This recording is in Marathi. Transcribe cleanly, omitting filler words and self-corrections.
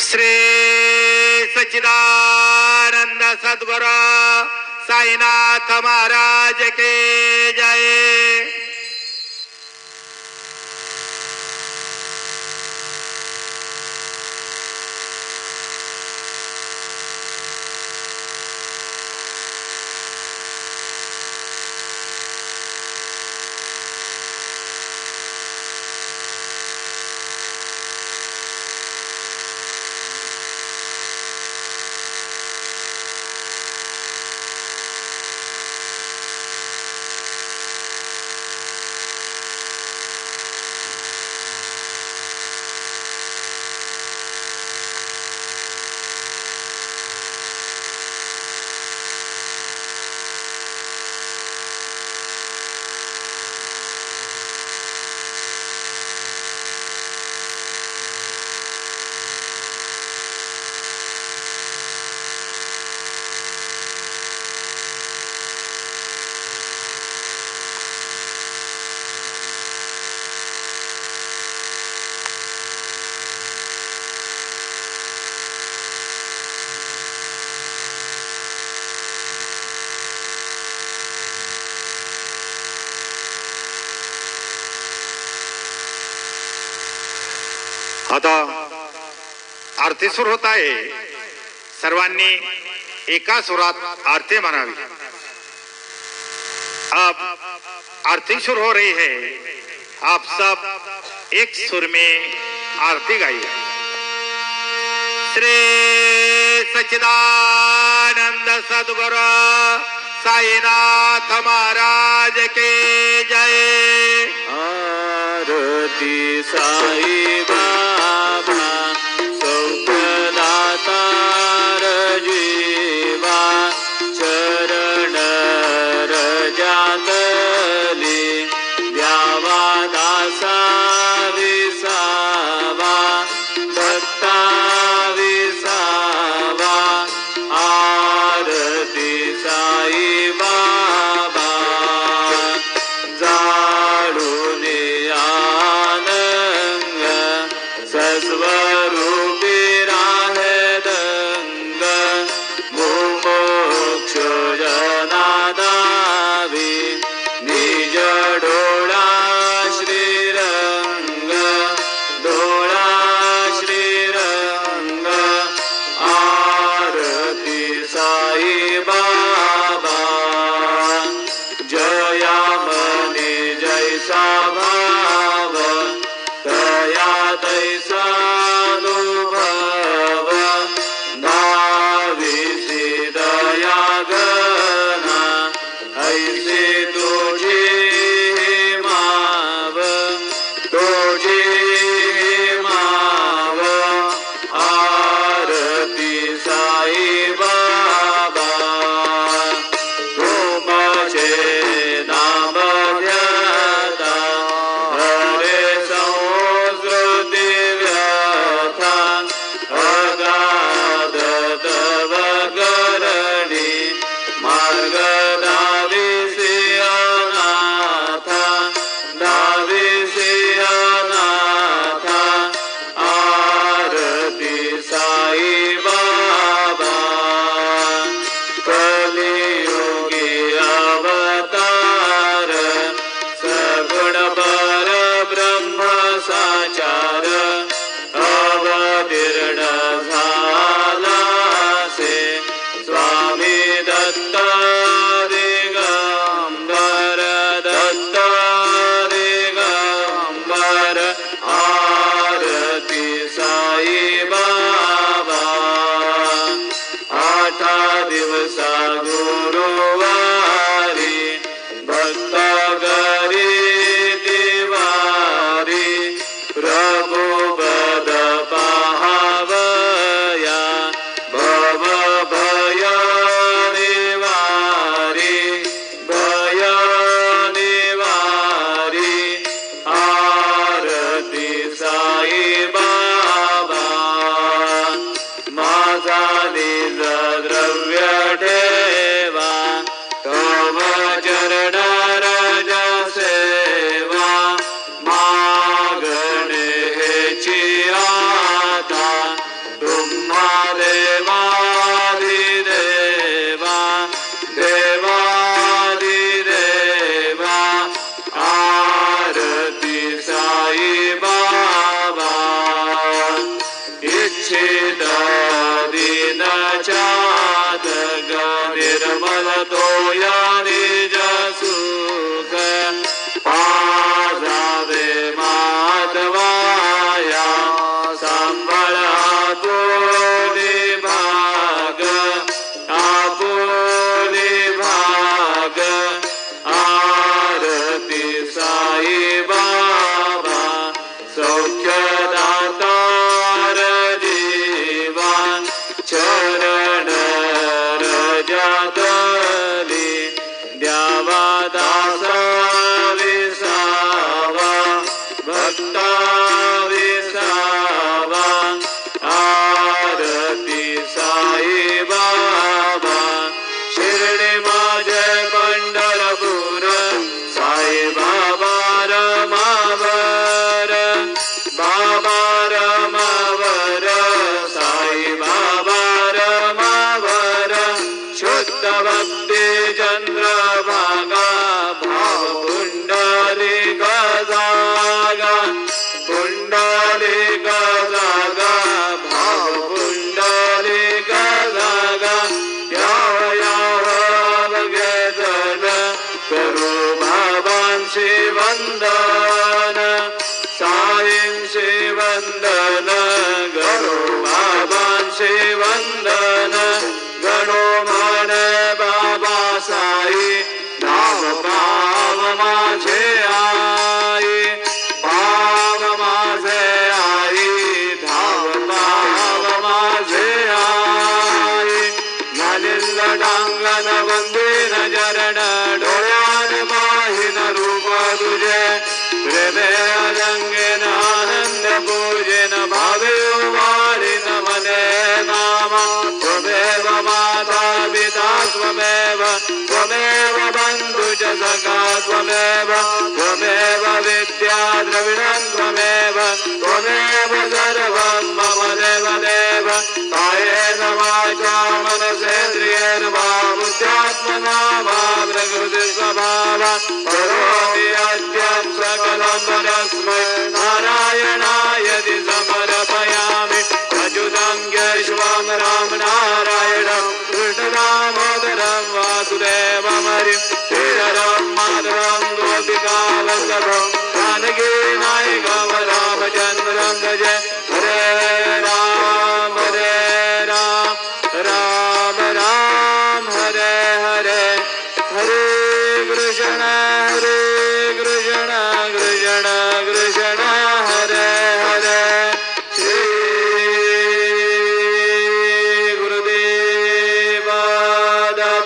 श्री सच्चिदानंद सद्गुरु साईनाथ महाराज के जय। आता आरती सुरू होत आहे। सर्वांनी एका सुरात आरती म्हणावी। अब आरती शुरू हो रही है। आप सब एक सुर में आरती गाइए। श्री सच्चिदानंद सद्गुरु साईनाथ महाराज के जय। आरती साई बाबा सौख्यदाता जीवा चरण रजातली द्यावा दासा विसावा भक्ता विसावा। आरती साई बाबा जाळून आनंद सस्वरूपी राहदंग मोक्ष जनादावी निज डोळा श्रीरंग डोळा श्रीरंग। आरती साई बाबा जया मने जैसा भाव तया तैसा दीन चातक निर्मल तोया निज सुख पाजावे माधवाया संबळ आपुले भाग आपुले भाग आरती साई बाबा सौख्यदातार जीवा चरण रजतली द्यावा दासा विसावा भक्ता विसावा आरती साई बाबा शिर्डी माझे पंढरपूर साई बाबा रमावर बाबा रमावर साई बाबा रमावर शुद्ध भक्ती चंद्रभागा भाव पुंडली गजागा पुंडली गजागा भाव पुंडली गजागा याव याव अवघेजन करू बाबांशी वंदन साईंशी वंदन गणो बाबांशी वंदन गणो म्हणे बाबा साई नाव पाव माझे आई पाव माझे आई धाव पाव माझे आई घालिल डांगन वंदीन चरण डोळ्यान पाहिन रूप तुझे प्रेमे अरंगेन आनंद पूजेन भावे वारिन मने नामा त्वमेव माता पिता त्वमेव त्वमेव बन्धु च सखा त्वमेव त्वमेव विद्या द्रविणं त्वमेव त्वमेव सर्वं मम देव देव कायेन वाचा मनसेन्द्रियेण वा बुद्ध्यात्मना वा प्रकृतिस्वभाव करोमि यज्ञं सकलं परस्मै नारायणायति समर्पयामि अच्युतं केशवं राम नारायणं कृष्णदामोदरं वासुदेवमरिं श्रीधरं माधवं गोपिकावल्लभं जानकी नायकं रामचन्द्रं भजे हरे